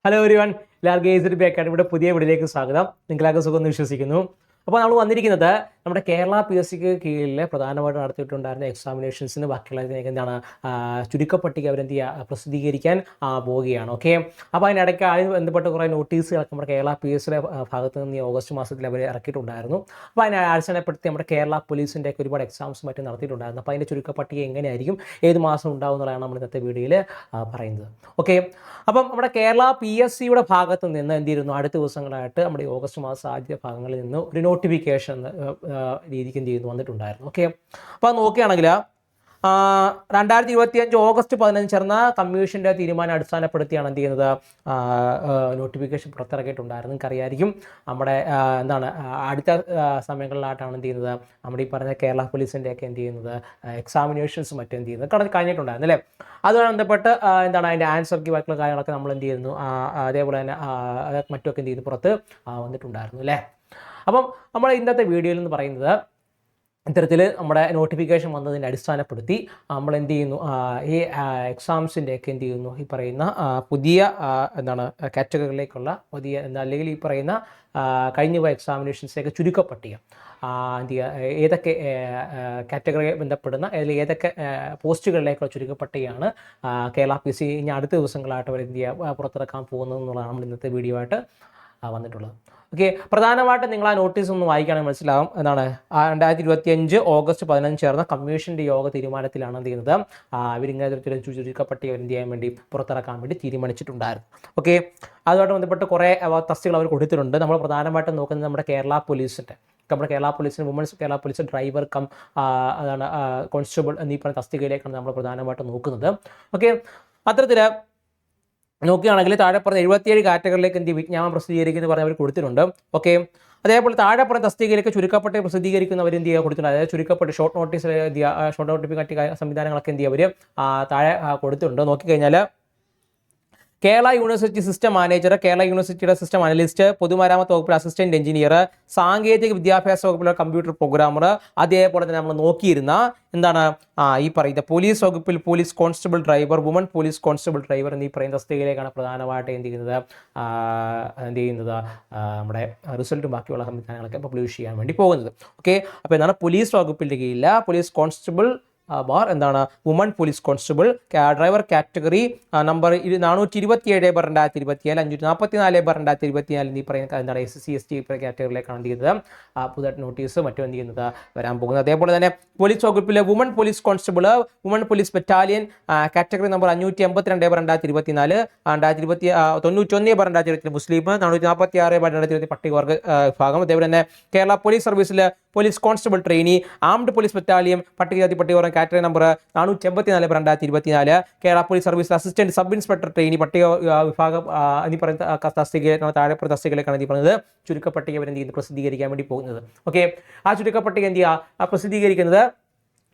Hello everyone, എല്ലാവർക്കും AZB അക്കാഡമിയുടെ പുതിയ വീഡിയോയിലേക്ക് സ്വാഗതം. നിങ്ങളൊക്കെ സുഖമെന്ന് വിശ്വസിക്കുന്നു. അപ്പോൾ നമ്മൾ വന്നിരിക്കുന്നത് നമ്മുടെ കേരള PSC കീഴിൽ പ്രധാനമായിട്ട് നടത്തിയിട്ടുണ്ടായിരുന്ന എക്സാമിനേഷൻസിന് ബാക്കിയുള്ള എന്താണ് ചുരുക്കപ്പട്ടിക അവരെന്ത് ചെയ്യുക പ്രസിദ്ധീകരിക്കാൻ പോവുകയാണ്. ഓക്കെ, അപ്പോൾ അതിനിടയ്ക്ക് അതിന് ബന്ധപ്പെട്ട കുറേ നോട്ടീസുകളൊക്കെ നമ്മുടെ കേരള PSCയുടെ ഭാഗത്ത് നിന്ന് ഓഗസ്റ്റ് മാസത്തിൽ അവർ ഇറക്കിയിട്ടുണ്ടായിരുന്നു. അപ്പോൾ അതിനെ അടിസ്ഥാനപ്പെടുത്തി നമ്മുടെ കേരള പോലീസിൻ്റെ ഒക്കെ ഒരുപാട് എക്സാംസ് മറ്റും നടത്തിയിട്ടുണ്ടായിരുന്നു. അപ്പോൾ അതിൻ്റെ ചുരുക്കപ്പട്ടിക എങ്ങനെയായിരിക്കും, ഏത് മാസം ഉണ്ടാവും എന്നുള്ളതാണ് നമ്മൾ ഇന്നത്തെ വീഡിയോയിൽ പറയുന്നത്. ഓക്കെ, അപ്പം നമ്മുടെ കേരള PSCയുടെ ഭാഗത്ത് നിന്ന് എന്ത് ചെയ്യുന്നു, അടുത്ത ദിവസങ്ങളായിട്ട് നമ്മുടെ ഓഗസ്റ്റ് മാസം ആദ്യ ഭാഗങ്ങളിൽ നിന്ന് ഒരു നോട്ടിഫിക്കേഷൻ രീതിക്ക് എന്ത് ചെയ്യുന്നു വന്നിട്ടുണ്ടായിരുന്നു. ഓക്കെ, അപ്പോൾ നോക്കുകയാണെങ്കിൽ 2025 ഓഗസ്റ്റ് 15 ചേർന്ന കമ്മീഷൻ്റെ തീരുമാനം അടിസ്ഥാനപ്പെടുത്തിയാണ് എന്ത് ചെയ്യുന്നത് നോട്ടിഫിക്കേഷൻ പുറത്തിറക്കിയിട്ടുണ്ടായിരുന്നു. നിങ്ങൾക്കറിയായിരിക്കും നമ്മുടെ എന്താണ് അടുത്ത സമയങ്ങളിലായിട്ടാണ് എന്ത് ചെയ്യുന്നത് നമ്മുടെ ഈ പറഞ്ഞ കേരള പോലീസിൻ്റെ ഒക്കെ എന്ത് ചെയ്യുന്നത് എക്സാമിനേഷൻസ് മറ്റും എന്ത് ചെയ്യുന്നത് കഴിഞ്ഞിട്ടുണ്ടായിരുന്നു അല്ലേ. അതുമായി ബന്ധപ്പെട്ട് എന്താണ് അതിൻ്റെ ആൻസർ കീ ബാക്കിയുള്ള കാര്യങ്ങളൊക്കെ നമ്മൾ എന്ത് ചെയ്യുന്നു, അതേപോലെ തന്നെ മറ്റുമൊക്കെ എന്ത് ചെയ്യുന്നു പുറത്ത് വന്നിട്ടുണ്ടായിരുന്നു അല്ലേ. അപ്പം നമ്മൾ ഇന്നത്തെ വീഡിയോയിൽ എന്ന് പറയുന്നത് ഇത്തരത്തിൽ നമ്മുടെ നോട്ടിഫിക്കേഷൻ വന്നതിനെ അടിസ്ഥാനപ്പെടുത്തി നമ്മൾ എന്ത് ചെയ്യുന്നു, ഈ എക്സാംസിൻ്റെ ഒക്കെ എന്ത് ചെയ്യുന്നു ഈ പറയുന്ന പുതിയ എന്താണ് കാറ്റഗറിയിലേക്കുള്ള പുതിയ അല്ലെങ്കിൽ ഈ പറയുന്ന കഴിഞ്ഞ പോയ എക്സാമിനേഷൻസിലേക്ക് ചുരുക്കപ്പട്ടിക എന്ത് ചെയ്യുക, ഏതൊക്കെ കാറ്റഗറിയെ ബന്ധപ്പെടുന്ന അല്ലെങ്കിൽ ഏതൊക്കെ പോസ്റ്റുകളിലേക്കുള്ള ചുരുക്കപ്പട്ടികയാണ് കേരള PSC ഇനി അടുത്ത ദിവസങ്ങളായിട്ട് അവർ എന്ത് ചെയ്യുക പുറത്തിറക്കാൻ പോകുന്നത് എന്നുള്ളതാണ് നമ്മൾ ഇന്നത്തെ വീഡിയോ ആയിട്ട് വന്നിട്ടുള്ളത്. ഓക്കെ, പ്രധാനമായിട്ടും നിങ്ങൾ ആ നോട്ടീസ് ഒന്ന് വായിക്കുകയാണെങ്കിൽ മനസ്സിലാവും. എന്താണ് 2025 ഓഗസ്റ്റ് 15 ചേർന്ന കമ്മീഷൻ്റെ യോഗ തീരുമാനത്തിലാണ് എന്ത് ചെയ്യുന്നത് ഇവരിങ്ങനെ ചുരുക്കപ്പട്ടിക എന്ത് ചെയ്യാൻ വേണ്ടി പുറത്തിറക്കാൻ വേണ്ടി തീരുമാനിച്ചിട്ടുണ്ടായിരുന്നു. ഓക്കെ, അതുമായിട്ട് ബന്ധപ്പെട്ട് കുറേ തസ്തികൾ അവർ കൊടുത്തിട്ടുണ്ട്. നമ്മൾ പ്രധാനമായിട്ടും നോക്കുന്നത് നമ്മുടെ കേരള പോലീസിൻ്റെ women's Kerala police driver cum അതാണ് കോൺസ്റ്റബിൾ എന്നീ പറഞ്ഞ തസ്തികയിലേക്കാണ് നമ്മൾ പ്രധാനമായിട്ടും നോക്കുന്നത്. ഓക്കെ, അത്തരത്തിൽ നോക്കുകയാണെങ്കിൽ താഴെ പറഞ്ഞ 77 കാറ്റഗറിയിലേക്ക് എന്ത് വിജ്ഞാപനം പ്രസിദ്ധീകരിക്കുന്നത് പറഞ്ഞ് അവർ കൊടുത്തിട്ടുണ്ട്. ഓക്കെ, അതേപോലെ താഴെ പറഞ്ഞ തസ്തികയിലേക്ക് ചുരുക്കപ്പട്ടിക പ്രസിദ്ധീകരിക്കുന്നവർ എന്ത് ചെയ്യുക കൊടുത്തിട്ടുണ്ട്. അതായത് ചുരുക്കപ്പെട്ട് ഷോർട്ട് നോട്ടിഫിക്കേഷൻ സംവിധാനങ്ങളൊക്കെ എന്ത് ചെയ്യുക അവർ താഴെ കൊടുത്തിട്ടുണ്ട്. നോക്കിക്കഴിഞ്ഞാൽ Kerala university system manager, Kerala യൂണിവേഴ്സിറ്റിയുടെ സിസ്റ്റം അനലിസ്റ്റ്, പൊതുമരാമത്ത് വകുപ്പിലെ അസിസ്റ്റന്റ് എഞ്ചിനീയർ, സാങ്കേതിക വിദ്യാഭ്യാസ വകുപ്പിലെ കമ്പ്യൂട്ടർ പ്രോഗ്രാമർ, അതേപോലെ തന്നെ നമ്മൾ നോക്കിയിരുന്ന എന്താണ് ഈ പറയുന്ന പോലീസ് വകുപ്പിൽ police constable driver, woman police constable driver എന്നീ പറയുന്ന തസ്തികയിലേക്കാണ് പ്രധാനമായിട്ട് എന്ത് ചെയ്യുന്നത് നമ്മുടെ റിസൾട്ടും ബാക്കിയുള്ള സംവിധാനങ്ങളൊക്കെ പബ്ലിഷ് ചെയ്യാൻ വേണ്ടി പോകുന്നത്. ഓക്കെ, അപ്പോൾ എന്താണ് പോലീസ് വകുപ്പിൻ്റെ കീഴിൽ പോലീസ് കോൺസ്റ്റബിൾ ബാർ എന്താണ് woman police constable driver category number 427/2024, 544/2024 എന്നീ പറയുന്ന എന്താണ് SC/ST കാറ്റഗറിയിലേക്കാണ് എന്ത് ചെയ്യുന്നത് പുതിയ നോട്ടീസ് മറ്റും എന്ത് ചെയ്യുന്നത് വരാൻ പോകുന്നത്. അതേപോലെ തന്നെ പോലീസ് വകുപ്പിലെ woman police constable woman police battalion category number 582/2024, 91/2024 മുസ്ലിം, 446/2024 പട്ടികവർഗ വിഭാഗം. അതേപോലെ തന്നെ കേരള പോലീസ് സർവീസിലെ police constable trainee armed police battalion പട്ടികജാതി പട്ടികവർഗം category number 484/2024, Kerala police service assistant sub inspector trainee പട്ടിക വിഭാഗം എന്നീ പറയുന്ന തസ്തികയിലേക്കാണ് താഴെ തസ്തികയിലേക്കാണ് ഈ പറയുന്നത് ചുരുക്കപ്പട്ടിക എന്ത് ചെയ്യുന്നത് പ്രസിദ്ധീകരിക്കാൻ വേണ്ടി പോകുന്നത്. ഓക്കെ, ആ ചുരുക്കപ്പട്ടിക എന്ത് ചെയ്യുക പ്രസിദ്ധീകരിക്കുന്നത്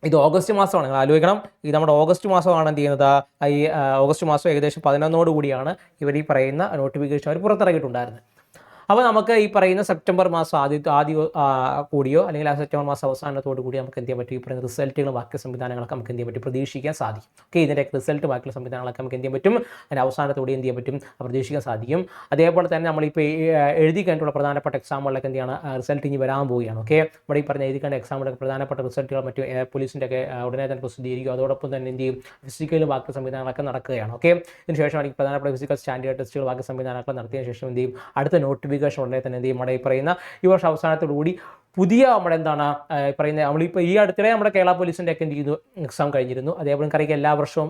ഇത് ഓഗസ്റ്റ് മാസമാണ്. നിങ്ങൾ ആലോചിക്കണം, ഇത് നമ്മുടെ ഓഗസ്റ്റ് മാസമാണ് എന്ത് ചെയ്യുന്നത് ഈ ഓഗസ്റ്റ് മാസം ഏകദേശം 11 കൂടിയാണ് ഇവർ ഈ പറയുന്ന നോട്ടിഫിക്കേഷൻ അവർ പുറത്തിറക്കിയിട്ടുണ്ടായിരുന്നത്. അപ്പോൾ നമുക്ക് ഈ പറയുന്ന സെപ്റ്റംബർ മാസം ആദ്യ കൂടിയോ അല്ലെങ്കിൽ ആ സെപ്റ്റംബർ മാസം അവസാനത്തോടു കൂടി നമുക്ക് എന്ത് ചെയ്യാൻ പറ്റും ഈ പറയുന്ന റിസൾട്ടുകളും ബാക്കി സംവിധാനങ്ങളൊക്കെ നമുക്ക് എന്ത് ചെയ്യാൻ പറ്റും പ്രതീക്ഷിക്കാൻ സാധിക്കും. ഓക്കെ, ഇതിൻ്റെ റിസൾട്ട് ബാക്കിയുള്ള സംവിധാനങ്ങളൊക്കെ നമുക്ക് എന്ത് ചെയ്യാൻ പറ്റും അതിൻ്റെ അവസാനത്തോടെ എന്ത് ചെയ്യാൻ പറ്റും പ്രതീക്ഷിക്കാൻ സാധിക്കും. അതേപോലെ തന്നെ നമ്മളിപ്പോൾ എഴുതി കഴിഞ്ഞിട്ടുള്ള പ്രധാനപ്പെട്ട എക്സാമുകളിലൊക്കെ എന്ത് ചെയ്യണം റിസൾട്ട് ഇനി വരാൻ പോവുകയാണ്. ഓക്കെ, നമ്മുടെ ഈ പറഞ്ഞ എഴുതി കണ്ട എക്സാമുകളൊക്കെ പ്രധാനപ്പെട്ട റിസൾട്ടുകൾ മറ്റു പോലീസിൻ്റെ ഒക്കെ ഉടനെ തന്നെ പ്രസിദ്ധീകരിക്കും. അതോടൊപ്പം തന്നെ എന്ത് ചെയ്യും ഫിസിക്കലും ബാക്കി സംവിധാനങ്ങളൊക്കെ നടക്കുകയാണ്. ഓക്കെ, ഇതിന് ശേഷമാണ് ഈ പ്രധാനപ്പെട്ട ഫിസിക്കൽ സ്റ്റാൻഡേർഡ് ടെസ്റ്റുകൾ ബാക്കി സംവിധാനങ്ങളൊക്കെ നടത്തിയതിനു ശേഷം എന്ത് ചെയ്യും അടുത്ത നോട്ടിഫിക്കേഷൻ ഉടനെ തന്നെ എന്ത് ചെയ്യും നമ്മുടെ ഈ പറയുന്ന ഈ വർഷം അവസാനത്തോടുകൂടി പുതിയ നമ്മുടെ എന്താണ് പറയുന്നത് നമ്മളിപ്പോൾ ഈ അടുത്തിടെ നമ്മുടെ കേരള പോലീസിൻ്റെ ഒക്കെ എന്ത് ചെയ്തു എക്സാം കഴിഞ്ഞിരുന്നു. അതേപോലെ കറിക്ക് എല്ലാ വർഷവും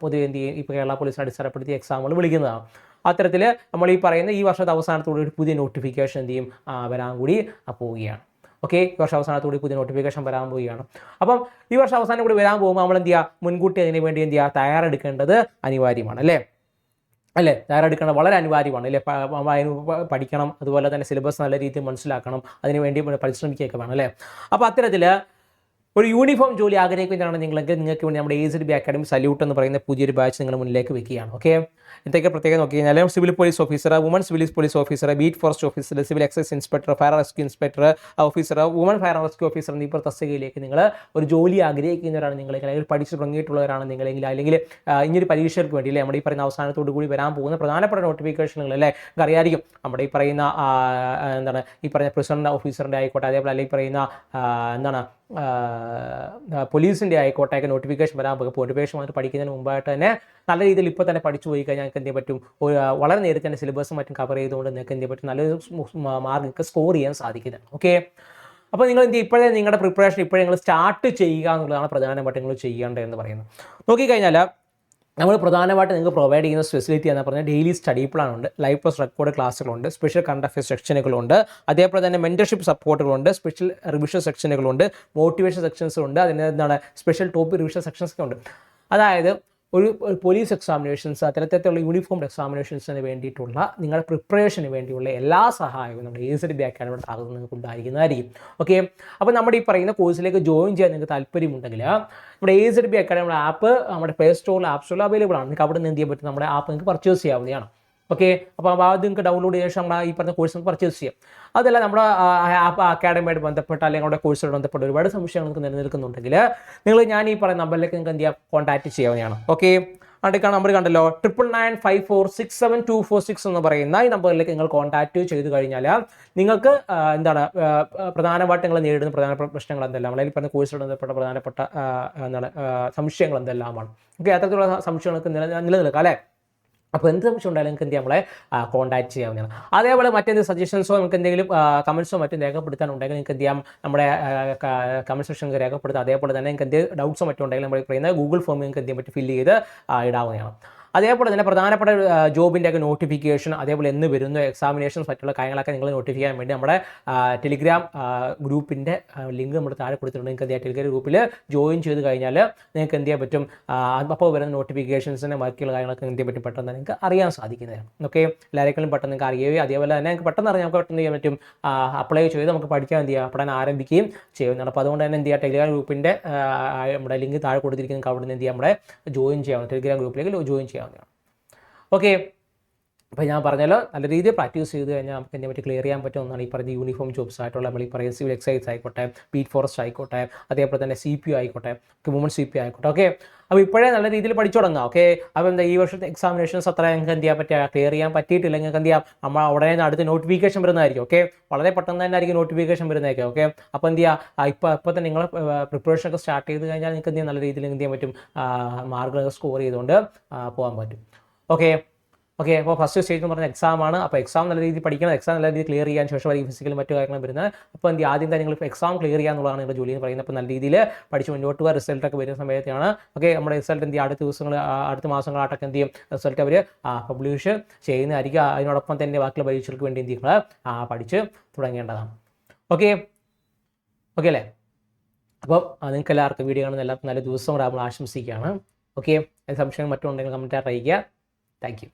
പൊതുവെ എന്ത് ചെയ്യും ഇപ്പോൾ കേരള പോലീസിനെ അടിസ്ഥാനപ്പെടുത്തി എക്സാമുകൾ വിളിക്കുന്നതാണ്. അത്തരത്തിൽ നമ്മൾ ഈ പറയുന്ന ഈ വർഷത്തെ അവസാനത്തോടുകൂടി പുതിയ നോട്ടിഫിക്കേഷൻ എന്ത് ചെയ്യും വരാൻ കൂടി പോവുകയാണ്. ഓക്കെ, ഈ വർഷം അവസാനത്തോടെ പുതിയ നോട്ടിഫിക്കേഷൻ വരാൻ പോവുകയാണ്. അപ്പം ഈ വർഷം അവസാനം കൂടി വരാൻ പോകുമ്പോൾ നമ്മൾ എന്ത് ചെയ്യുക മുൻകൂട്ടി അതിന് വേണ്ടി എന്ത് ചെയ്യുക തയ്യാറെടുക്കേണ്ടത് അനിവാര്യമാണ് അല്ലേ തയ്യാറെടുക്കണം വളരെ അനിവാര്യമാണ് അല്ലേ. അതിന് പഠിക്കണം, അതുപോലെ തന്നെ സിലബസ് നല്ല രീതിയിൽ മനസ്സിലാക്കണം, അതിന് വേണ്ടി പരിശ്രമിക്കുകയൊക്കെ വേണം അല്ലേ. അപ്പോൾ അത്തരത്തിൽ ഒരു യൂണിഫോം ജോലി ആഗ്രഹിക്കുന്നതാണ് നിങ്ങളെങ്കിൽ നിങ്ങൾക്ക് വേണ്ടി നമ്മുടെ AZB അക്കാഡമി സല്യൂട്ട് എന്ന് പറയുന്ന പുതിയൊരു ബാച്ച് നിങ്ങളുടെ മുന്നിലേക്ക് വെക്കുകയാണ്. ഓക്കെ, എന്തൊക്കെ പ്രത്യേകം നോക്കി കഴിഞ്ഞാൽ civil police officer, woman civil police officer, beat forest officer, civil excise inspector, fire rescue inspector officer, woman fire rescue officer എന്നീ തസ്തികയിലേക്ക് നിങ്ങൾ ഒരു ജോലി ആഗ്രഹിക്കുന്നവരാണ് നിങ്ങൾ, അല്ലെങ്കിൽ പഠിച്ച് തുടങ്ങിയിട്ടുള്ളവരാണ് നിങ്ങളെങ്കിൽ, അല്ലെങ്കിൽ ഇനിയൊരു പരീക്ഷകൾക്ക് വേണ്ടി അല്ലേ നമ്മുടെ ഈ പറയുന്ന അവസാനത്തോടു കൂടി വരാൻ പോകുന്ന പ്രധാനപ്പെട്ട നോട്ടിഫിക്കേഷനുകൾ അല്ലേ അറിയായിരിക്കും. നമ്മുടെ ഈ പറയുന്ന എന്താണ് ഈ പറഞ്ഞ പ്രിസണർ ഓഫീസറിൻ്റെ ആയിക്കോട്ടെ, അതേപോലെ അല്ലെങ്കിൽ പറയുന്ന എന്താണ് പോലീസിൻ്റെ ആയിക്കോട്ടെ നോട്ടിഫിക്കേഷൻ വരാൻ പോകും. നോട്ടിഫിക്കേഷൻ വന്നിട്ട് പഠിക്കുന്നതിന് മുമ്പായിട്ട് തന്നെ നല്ല രീതിയിൽ ഇപ്പോൾ തന്നെ പഠിച്ചു പോയി കഴിഞ്ഞാൽ നിങ്ങൾക്ക് എന്ത് ചെയ്യാൻ പറ്റും, വളരെ നേരത്തെ തന്നെ സിലബസും മറ്റും കവർ ചെയ്തുകൊണ്ട് നിങ്ങൾക്ക് എന്ത് ചെയ്യാൻ പറ്റും, നല്ലൊരു മാർക്ക് സ്കോർ ചെയ്യാൻ സാധിക്കുന്നതാണ്. ഓക്കെ, അപ്പോൾ നിങ്ങൾ എന്ത് ഇപ്പോഴേ നിങ്ങളുടെ പ്രിപ്പറേഷൻ ഇപ്പോഴേ നിങ്ങൾ സ്റ്റാർട്ട് ചെയ്യുക എന്നുള്ളതാണ് പ്രധാനമായിട്ട് നിങ്ങൾ ചെയ്യേണ്ടത് എന്ന് പറയുന്നത്. നോക്കിക്കഴിഞ്ഞാൽ നമ്മൾ പ്രധാനമായിട്ട് നിങ്ങൾക്ക് പ്രൊവൈഡ് ചെയ്യുന്ന ഫെസിലിറ്റി എന്ന് പറഞ്ഞാൽ ഡെയിലി സ്റ്റഡി പ്ലാൻ ഉണ്ട്, ലൈവ് പ്ലസ് റെക്കോർഡ് ക്ലാസ്സുകളുണ്ട്, സ്പെഷ്യൽ കറണ്ട് അഫയേഴ്സ് സെക്ഷനുകളുണ്ട്, അതേപോലെ തന്നെ മെൻറ്റർഷിപ്പ് സപ്പോർട്ടുകളുണ്ട്, സ്പെഷ്യൽ റിവിഷൻ സെക്ഷനുകളുണ്ട്, മോട്ടിവേഷൻ സെക്ഷൻസുണ്ട്, അതിന് എന്താണ് സ്പെഷ്യൽ ടോപ്പിക് റിവിഷൻ സെക്ഷൻസ് ഒക്കെ ഉണ്ട്. അതായത് ഒരു പോലീസ് എക്സാമിനേഷൻസ് അത്തരത്തിലുള്ള യൂണിഫോംഡ് എക്സാമിനേഷൻസിന് വേണ്ടിയിട്ടുള്ള നിങ്ങളുടെ പ്രിപ്പറേഷന് വേണ്ടിയുള്ള എല്ലാ സഹായവും നമ്മുടെ AZB അക്കാഡമിയുടെ ഭാഗത്ത് നിങ്ങൾക്ക് ഉണ്ടായിരിക്കുന്നതായിരിക്കും. ഓക്കെ, അപ്പോൾ നമ്മുടെ ഈ പറയുന്ന കോഴ്സിലേക്ക് ജോയിൻ ചെയ്യാൻ നിങ്ങൾക്ക് താല്പര്യമുണ്ടെങ്കിൽ നമ്മുടെ AZB അക്കാഡമിയുടെ ആപ്പ് നമ്മുടെ പ്ലേ സ്റ്റോറിൽ ആപ്പ് സ്റ്റോറിൽ അവൈലബിൾ ആണ്. നിങ്ങൾക്ക് അവിടെ നിന്ന് എന്ത് ചെയ്യാൻ പറ്റും, നമ്മുടെ ആപ്പ് നിങ്ങൾക്ക് പർച്ചേസ് ചെയ്യാവുന്നതാണ്. ഓക്കെ, അപ്പോൾ ആദ്യം നിങ്ങൾക്ക് ഡൗൺലോഡ് ചെയ്ത ശേഷം നമ്മുടെ ഈ പറഞ്ഞ കോഴ്സ് നമുക്ക് പർച്ചേസ് ചെയ്യാം. അതല്ല നമ്മുടെ ആപ്പ് അക്കാഡമിയായിട്ട് ബന്ധപ്പെട്ട അല്ലെങ്കിൽ നമ്മുടെ കോഴ്സുമായിട്ട് ബന്ധപ്പെട്ട ഒരുപാട് സംശയങ്ങൾ നിങ്ങൾക്ക് നിലനിൽക്കുന്നുണ്ടെങ്കിൽ ഞാൻ ഈ പറയുന്ന നമ്പറിലേക്ക് നിങ്ങൾക്ക് എന്ത് ചെയ്യാം, കോൺടാക്ട് ചെയ്യാവുന്നതാണ്. ഓക്കെ, അടുക്കാണ് നമ്പർ കണ്ടല്ലോ 9995467246 എന്ന് പറയുന്ന ഈ നമ്പറിലേക്ക് നിങ്ങൾ കോൺടാക്ട് ചെയ്ത് കഴിഞ്ഞാൽ നിങ്ങൾക്ക് എന്താണ് പ്രധാനമായിട്ട് നിങ്ങൾ നേരിടുന്ന പ്രധാനപ്പെട്ട പ്രശ്നങ്ങൾ എന്തെല്ലാം, അല്ലെങ്കിൽ പറഞ്ഞ കോഴ്സുമായി ബന്ധപ്പെട്ട പ്രധാനപ്പെട്ട എന്താണ് സംശയങ്ങൾ എന്തെല്ലാമാണ്. ഓക്കെ, അത്തരത്തിലുള്ള സംശയങ്ങൾക്ക് നിലനിൽക്കാം അല്ലേ. അപ്പോൾ എന്ത് സംശയം ഉണ്ടായാലും നിങ്ങൾക്ക് എന്ത് ചെയ്യാം, നമ്മളെ കോൺടാക്ട് ചെയ്യാവുന്നതാണ്. അതേപോലെ മറ്റെന്ത് സജഷൻസോ നിങ്ങൾക്ക് എന്തെങ്കിലും കമൻസോ മറ്റും രേഖപ്പെടുത്താനുണ്ടെങ്കിൽ നിങ്ങൾക്ക് എന്ത് ചെയ്യാം, നമ്മുടെ കമൻറ്റ് സെക്ഷനിൽ രേഖപ്പെടുത്താം. അതേപോലെ തന്നെ നിങ്ങൾക്ക് എന്ത് ഡൗട്ട്സോ മറ്റും ഉണ്ടെങ്കിൽ നമ്മൾ പറയുന്ന ഗൂഗിൾ ഫോമിൽ നിങ്ങൾക്ക് എന്ത് ചെയ്യാൻ പറ്റും, ഫില്ല് ചെയ്ത് ഇടാവുന്നതാണ്. അതേപോലെ തന്നെ പ്രധാനപ്പെട്ട ജോബിൻ്റെ ഒക്കെ നോട്ടിഫിക്കേഷൻ, അതേപോലെ എന്ന് വരുന്ന എക്സാമിനേഷൻസ് മറ്റുള്ള കാര്യങ്ങളൊക്കെ നിങ്ങൾ നോട്ടിഫൈ ചെയ്യാൻ വേണ്ടി നമ്മുടെ ടെലിഗ്രാം ഗ്രൂപ്പിൻ്റെ ലിങ്ക് നമ്മൾ താഴെ കൊടുത്തിട്ടുണ്ട്. നിങ്ങൾക്ക് എന്ത് ചെയ്യാം, ടെലിഗ്രാം ഗ്രൂപ്പിൽ ജോയിൻ ചെയ്ത് കഴിഞ്ഞാൽ നിങ്ങൾക്ക് എന്ത് ചെയ്യാൻ പറ്റും, അപ്പോൾ വരുന്ന നോട്ടിഫിക്കേഷൻസിൻ്റെ ബാക്കിയുള്ള കാര്യങ്ങളൊക്കെ എന്ത് ചെയ്യാൻ പറ്റും, പെട്ടെന്ന് നിങ്ങൾക്ക് അറിയാൻ സാധിക്കുന്നതാണ്. ഓക്കെ, എല്ലാവരെക്കാളും പെട്ടെന്ന് നിങ്ങൾക്ക് അറിയുകയും അതേപോലെ തന്നെ നിങ്ങൾക്ക് പെട്ടെന്ന് അറിയാൻ നമുക്ക് പെട്ടെന്ന് ചെയ്യാൻ പറ്റും, അപ്ലൈ ചെയ്ത് നമുക്ക് പഠിക്കാൻ എന്ത് ചെയ്യുക, പഠനം ആരംഭിക്കുകയും ചെയ്യുന്നതാണ്. അപ്പോൾ അതുകൊണ്ട് തന്നെ എന്ത് ചെയ്യുക, ടെലിഗ്രാം ഗ്രൂപ്പിൻ്റെ നമ്മുടെ ലിങ്ക് താഴെ കൊടുത്തിരിക്കുന്ന അവിടെ നിന്ന് എന്ത് ചെയ്യാം, നമ്മുടെ ജോയിൻ ചെയ്യാവുന്ന ടെലിഗ്രാം ഗ്രൂപ്പിലേക്ക് ജോയിൻ ചെയ്യാവുന്നതാണ്. ഓക്കെ, അപ്പോൾ ഞാൻ പറഞ്ഞല്ലോ നല്ല രീതിയിൽ പ്രാക്ടീസ് ചെയ്ത് കഴിഞ്ഞാൽ നമുക്ക് ഇതിനെ പറ്റി ക്ലിയർ ചെയ്യാൻ പറ്റുമെന്നാണ് ഈ പറയുന്ന യൂണിഫോം ജോബ്സ് ആയിട്ടുള്ള നമ്മൾ ഈ പറയുന്ന സിവിൽ എക്സൈസ് ആയിക്കോട്ടെ, ബീറ്റ് ഫോറസ്റ്റ് ആയിക്കോട്ടെ, അതേപോലെ തന്നെ CPO ആയിക്കോട്ടെ, വുമൺ CPO ആയിക്കോട്ടെ. ഓക്കെ, അപ്പോൾ ഇപ്പോഴേ നല്ല രീതിയിൽ പഠിച്ചു തുടങ്ങാം. ഓക്കെ, അപ്പോൾ എന്താ ഈ വർഷത്തെ എക്സാമിനേഷൻസ് അത്ര നിങ്ങൾക്ക് എന്ത് ചെയ്യാൻ പറ്റുക, ക്ലിയർ ചെയ്യാൻ പറ്റിയിട്ടില്ല നിങ്ങൾക്ക് എന്ത് ചെയ്യാം, നമ്മൾ ഉടനെ അടുത്ത് നോട്ടിഫിക്കേഷൻ വരുന്നതായിരിക്കും. ഓക്കെ, വളരെ പെട്ടെന്ന് തന്നെ ആയിരിക്കും നോട്ടിഫിക്കേഷൻ വരുന്നതായിരിക്കും. ഓക്കെ, അപ്പോൾ എന്ത് ചെയ്യുക, ഇപ്പോൾ തന്നെ നിങ്ങൾ പ്രിപ്പറേഷൻ ഒക്കെ സ്റ്റാർട്ട് ചെയ്ത് കഴിഞ്ഞാൽ നിങ്ങൾക്ക് എന്ത് ചെയ്യാൻ, നല്ല രീതിയിൽ എന്ത് ചെയ്യാൻ പറ്റും, മാർക്കുകൾ സ്കോർ ചെയ്തുകൊണ്ട് പോകാൻ പറ്റും. ഓക്കെ, അപ്പോൾ ഫസ്റ്റ് സ്റ്റേജ് എന്ന് പറഞ്ഞ എക്സാമാണ്. അപ്പോൾ എക്സാം നല്ല രീതിയിൽ പഠിക്കണം, എക്സാം നല്ല രീതിയിൽ ക്ലിയർ ചെയ്യാൻ ശേഷം വരെ ഫിസിക്കലും മറ്റു കാര്യങ്ങളും വരുന്നത്. അപ്പോൾ എന്ത് ആദ്യം തന്നെ നിങ്ങൾ എക്സാം ക്ലിയർ ചെയ്യുക എന്നുള്ളതാണ് നിങ്ങളുടെ ജോലി എന്ന് പറയുന്നത്. അപ്പോൾ നല്ല രീതിയിൽ പഠിച്ച് മുന്നോട്ട് പോകാൻ റിസൾട്ടൊക്കെ വരുന്ന സമയത്താണ്. ഓക്കെ, നമ്മുടെ റിസൾട്ട് എന്ത് ചെയ്യും, അടുത്ത ദിവസങ്ങൾ അടുത്ത മാസങ്ങളായിട്ടൊക്കെ എന്ത് ചെയ്യും, റിസൾട്ട് അവർ പബ്ലിഷ് ചെയ്യുന്നതായിരിക്കും. അതിനോടൊപ്പം തന്നെ ബാക്കിയുള്ള പരീക്ഷകൾക്ക് വേണ്ടി എന്ത് നിങ്ങൾ പഠിച്ച് തുടങ്ങേണ്ടതാണ്. ഓക്കെ അല്ലേ. അപ്പോൾ നിങ്ങൾക്ക് എല്ലാവർക്കും വീഡിയോ കാണുന്ന എല്ലാവർക്കും നല്ല ദിവസം നമ്മൾ ആശംസിക്കുകയാണ്. ഓക്കെ, സംശയം മറ്റും ഉണ്ടെങ്കിൽ കമൻറ്റായിട്ട് അറിയിക്കുക. Thank you.